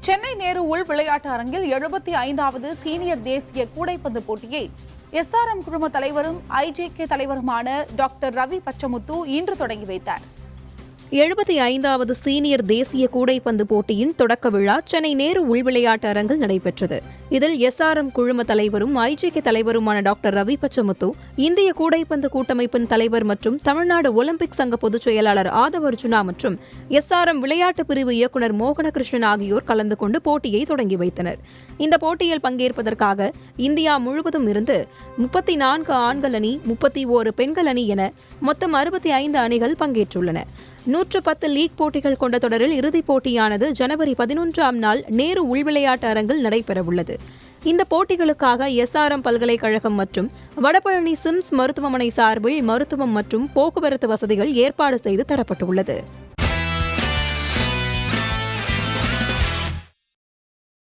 சென்னை நேரு உள் விளையாட்டு அரங்கில் 75வது சீனியர் தேசிய கூடைப்பந்து போட்டியை எஸ்ஆர்எம் குழும தலைவரும் ஐஜேகே தலைவருமான டாக்டர் ரவி பச்சமுத்து இன்று தொடங்கி வைத்தார். 75வது சீனியர் தேசிய கூடைப்பந்து போட்டியின் தொடக்க விழா சென்னை நேரு உள் விளையாட்டு அரங்கில் நடைபெற்றது. இதில் எஸ்ஆர்எம் குழும தலைவரும் ஐஜேகே தலைவருமான டாக்டர் ரவி பச்சமுத்து, இந்திய கூடைப்பந்து கூட்டமைப்பின் தலைவர் மற்றும் தமிழ்நாடு ஒலிம்பிக் சங்க பொதுச் செயலாளர் ஆதவ் அர்ஜுனா மற்றும் எஸ்ஆர்எம் விளையாட்டு பிரிவு இயக்குநர் மோகனகிருஷ்ணன் ஆகியோர் கலந்து கொண்டு போட்டியை தொடங்கி வைத்தனர். இந்த போட்டியில் பங்கேற்பதற்காக இந்தியா முழுவதும் இருந்து 34 ஆண்கள் அணி, 31 பெண்கள் அணி என மொத்தம் 65 அணிகள் பங்கேற்றுள்ளன. 110 லீக் போட்டிகள் கொண்ட தொடரில் இறுதிப் போட்டியானது ஜனவரி 11ஆம் நாள் நேரு உள்விளையாட்டு அரங்கில் நடைபெறவுள்ளது. இந்த போட்டிகளுக்காக எஸ்ஆர்எம் பல்கலைக்கழகம் மற்றும் வடபழனி சிம்ஸ் மருத்துவமனை சார்பில் மருத்துவம் மற்றும் போக்குவரத்து வசதிகள் ஏற்பாடு செய்து தரப்பட்டுள்ளது.